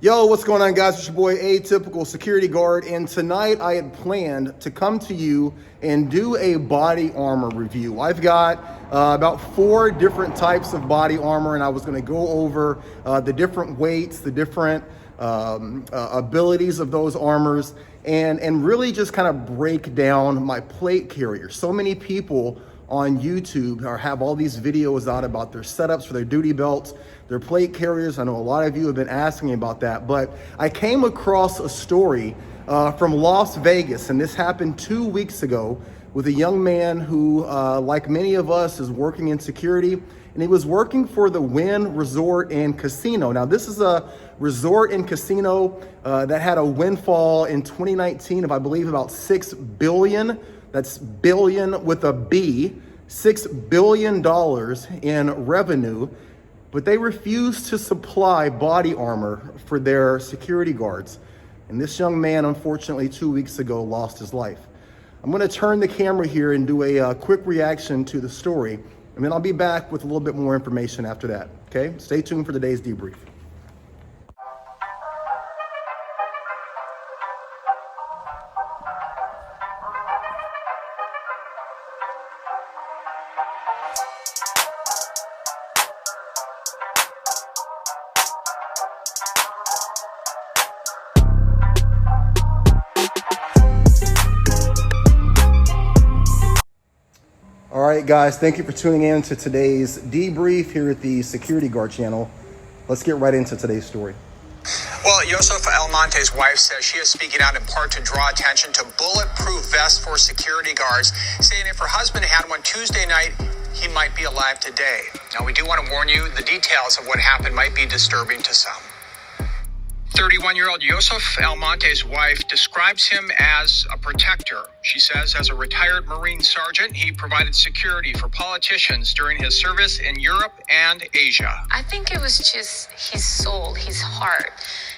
Yo, what's going on, guys? It's your boy Atypical Security Guard, and tonight I had planned to come to you and do a body armor review. I've got about 4 different types of body armor, and I was going to go over the different weights, the different abilities of those armors, and really just kind of break down my plate carrier. So many people on YouTube have all these videos out about their setups for their duty belts, their plate carriers. I know a lot of you have been asking about that, but I came across a story from Las Vegas, and this happened 2 weeks ago with a young man who, like many of us, is working in security, and he was working for the Wynn Resort and Casino. Now, this is a resort and casino that had a windfall in 2019 of, I believe, about $6 billion. That's billion with a B, $6 billion in revenue, but they refused to supply body armor for their security guards. And this young man, unfortunately, 2 weeks ago, lost his life. I'm gonna turn the camera here and do a quick reaction to the story, and then I'll be back with a little bit more information after that, okay? Stay tuned for today's debrief. All right, guys, thank you for tuning in to today's debrief here at the Security Guard channel. Let's get right into today's story. Well, Yosef Almonte's wife says she is speaking out in part to draw attention to bulletproof vests for security guards, saying if her husband had one Tuesday night, he might be alive today. Now, we do want to warn you, the details of what happened might be disturbing to some. 31-year-old Yosef Almonte's wife describes him as a protector. She says as a retired Marine sergeant, he provided security for politicians during his service in Europe and Asia. I think it was just his soul, his heart.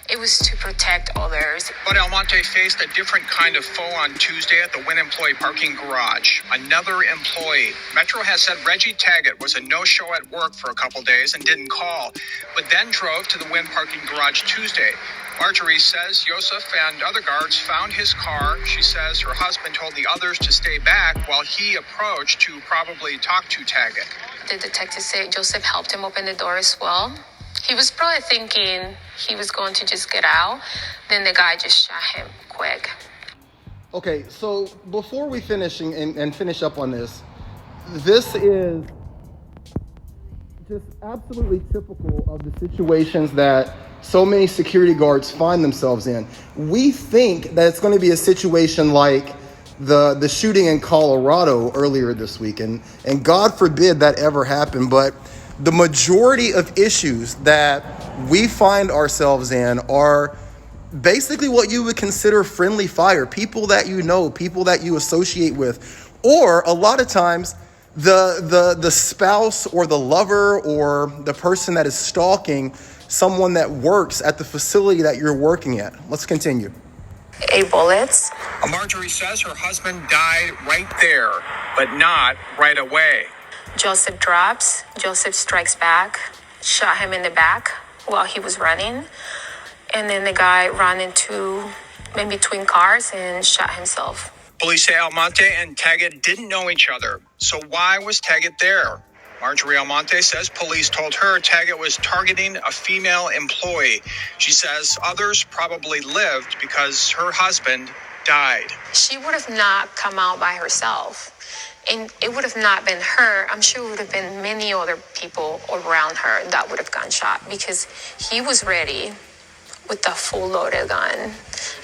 It was to protect others. But Almonte faced a different kind of foe on Tuesday at the Wynn employee parking garage. Another employee. Metro has said Reggie Taggett was a no-show at work for a couple days and didn't call, but then drove to the Wynn parking garage Tuesday. Marjorie says Yosef and other guards found his car. She says her husband told the others to stay back while he approached to probably talk to Taggett. The detective said Joseph helped him open the door as well. He was probably thinking he was going to just get out. Then the guy just shot him quick. Okay, so before we finish and finish up on this is just absolutely typical of the situations that so many security guards find themselves in. We think that it's going to be a situation like the shooting in Colorado earlier this week, and God forbid that ever happened, but the majority of issues that we find ourselves in are basically what you would consider friendly fire, people that you know, people that you associate with, or a lot of times the spouse or the lover or the person that is stalking someone that works at the facility that you're working at. Let's continue. 8 bullets. Marjorie says her husband died right there, but not right away. Joseph drops. Joseph strikes back, shot him in the back while he was running. And then the guy ran in between cars and shot himself. Police say Almonte and Taggett didn't know each other. So why was Taggett there? Marjorie Almonte says police told her Taggett was targeting a female employee. She says others probably lived because her husband died. She would have not come out by herself. And it would have not been her. I'm sure it would have been many other people around her that would have gotten shot because he was ready with the full loaded gun.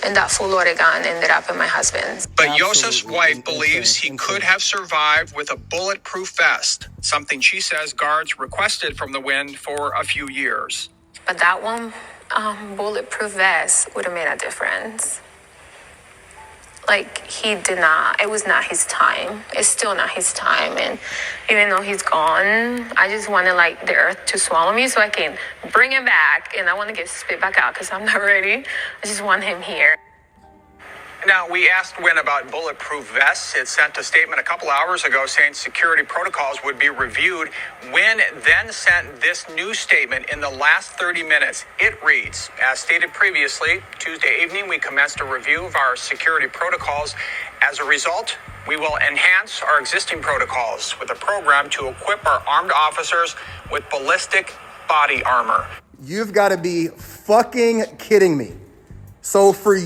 And that full loaded gun ended up in my husband's. But Yosef's wife believes he could have survived with a bulletproof vest, something she says guards requested from the Wynn for a few years. But that one bulletproof vest would have made a difference. Like, he did not, it was not his time. It's still not his time. And even though he's gone, I just wanted, the earth to swallow me so I can bring him back. And I want to get spit back out because I'm not ready. I just want him here. Now, we asked Wynn about bulletproof vests. It sent a statement a couple hours ago saying security protocols would be reviewed. Wynn then sent this new statement in the last 30 minutes. It reads, as stated previously, Tuesday evening, we commenced a review of our security protocols. As a result, we will enhance our existing protocols with a program to equip our armed officers with ballistic body armor. You've got to be fucking kidding me. So for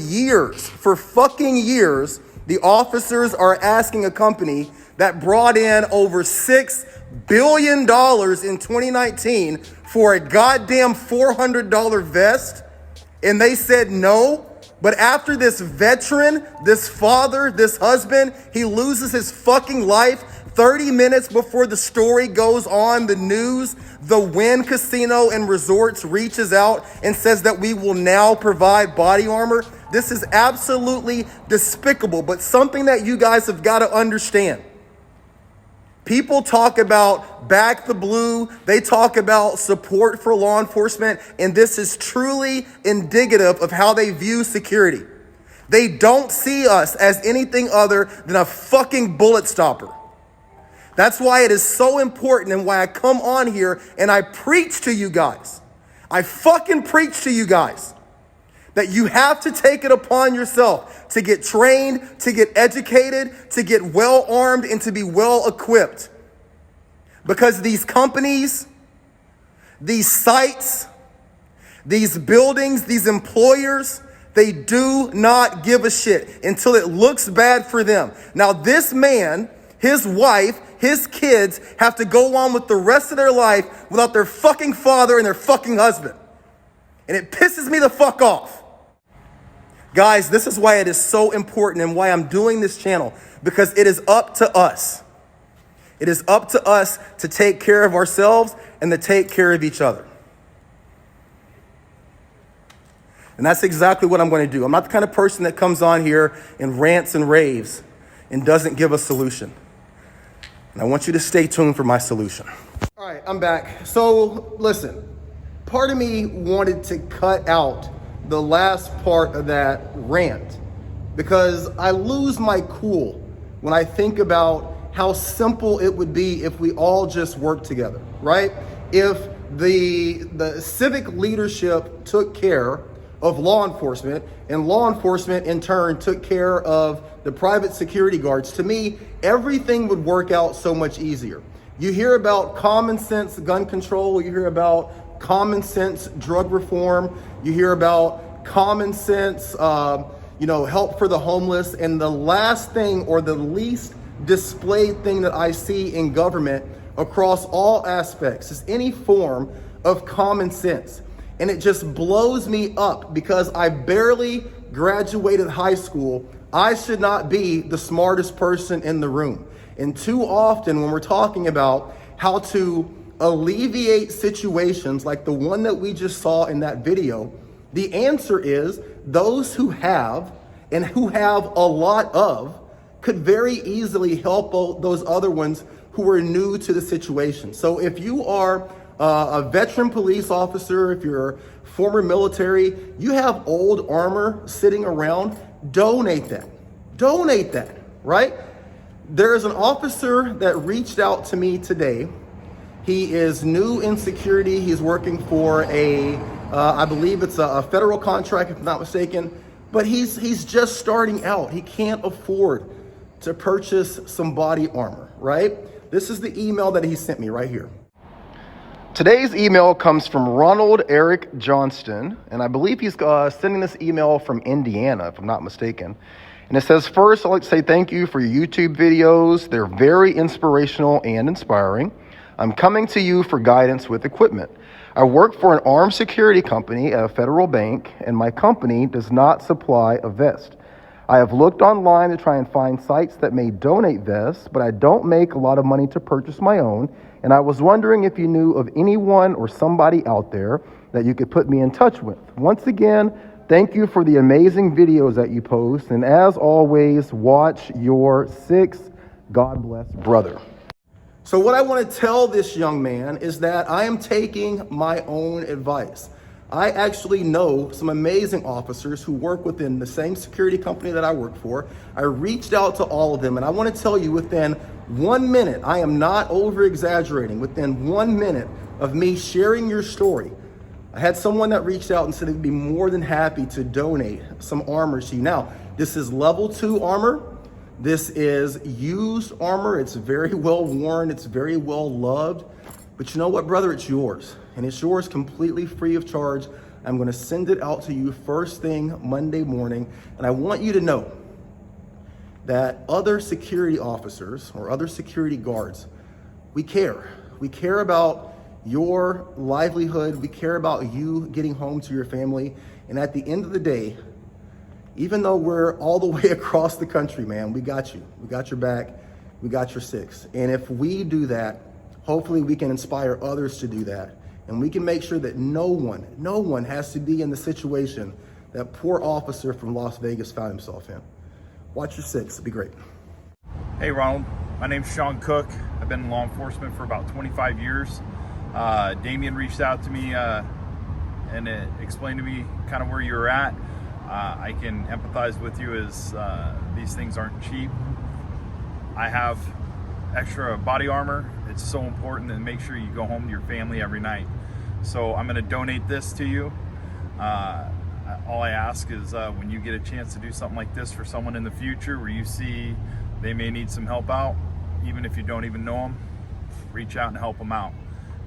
fucking years, the officers are asking a company that brought in over $6 billion in 2019 for a goddamn $400 vest, and they said no. But after this veteran, this father, this husband, he loses his fucking life 30 minutes before the story goes on the news, the Wynn Casino and Resorts reaches out and says that we will now provide body armor. This is absolutely despicable, but something that you guys have got to understand. People talk about back the blue, they talk about support for law enforcement, and this is truly indicative of how they view security. They don't see us as anything other than a fucking bullet stopper. That's why it is so important and why I come on here and I preach to you guys. I fucking preach to you guys that you have to take it upon yourself to get trained, to get educated, to get well armed, and to be well equipped. Because these companies, these sites, these buildings, these employers, they do not give a shit until it looks bad for them. Now, this man, his wife, his kids have to go on with the rest of their life without their fucking father and their fucking husband. And it pisses me the fuck off. Guys, this is why it is so important and why I'm doing this channel, because it is up to us. It is up to us to take care of ourselves and to take care of each other. And that's exactly what I'm going to do. I'm not the kind of person that comes on here and rants and raves and doesn't give a solution. And I want you to stay tuned for my solution. All right, I'm back. So listen, part of me wanted to cut out the last part of that rant because I lose my cool when I think about how simple it would be if we all just worked together, right? If the civic leadership took care of law enfortement, and law enforcement in turn took care of the private security guards, to me, everything would work out so much easier. You hear about common sense gun control, you hear about common sense drug reform, you hear about common sense, help for the homeless, and the last thing or the least displayed thing that I see in government across all aspects is any form of common sense. And it just blows me up because I barely graduated high school. I should not be the smartest person in the room. And too often when we're talking about how to alleviate situations like the one that we just saw in that video, the answer is those who have and who have a lot of could very easily help those other ones who are new to the situation. So if you are a veteran police officer, if you're former military, you have old armor sitting around, donate that. Donate that, right? There is an officer that reached out to me today. He is new in security. He's working for I believe it's a federal contract, if I'm not mistaken, but he's just starting out. He can't afford to purchase some body armor, right? This is the email that he sent me right here. Today's email comes from Ronald Eric Johnston, and I believe he's sending this email from Indiana, if I'm not mistaken. And it says, first, I'd like to say thank you for your YouTube videos. They're very inspirational and inspiring. I'm coming to you for guidance with equipment. I work for an armed security company at a federal bank, and my company does not supply a vest. I have looked online to try and find sites that may donate vests, but I don't make a lot of money to purchase my own. And I was wondering if you knew of anyone or somebody out there that you could put me in touch with. Once again, thank you for the amazing videos that you post. And as always, watch your 6. God bless, brother. So what I want to tell this young man is that I am taking my own advice. I actually know some amazing officers who work within the same security company that I work for. I reached out to all of them, and I want to tell you, within 1 minute, I am not over exaggerating, within 1 minute of me sharing your story, I had someone that reached out and said they'd be more than happy to donate some armor to you. Now, this is level 2 armor. This is used armor. It's very well worn. It's very well loved. But you know what, brother? It's yours. And it's yours completely free of charge. I'm going to send it out to you first thing Monday morning. And I want you to know that other security officers or other security guards, we care. We care about your livelihood. We care about you getting home to your family. And at the end of the day, even though we're all the way across the country, man, we got you. We got your back. We got your six. And if we do that, hopefully we can inspire others to do that. And we can make sure that no one has to be in the situation that poor officer from Las Vegas found himself in. Watch your six. It'll be great. Hey, Ronald. My name's Sean Cook. I've been in law enforcement for about 25 years. Damien reached out to me and it explained to me kind of where you were at. I can empathize with you as these things aren't cheap. I have extra body armor. It's so important to make sure you go home to your family every night. So I'm going to donate this to you. All I ask is when you get a chance to do something like this for someone in the future where you see they may need some help out, even if you don't even know them, reach out and help them out.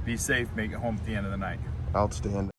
Be safe, make it home at the end of the night. Outstanding.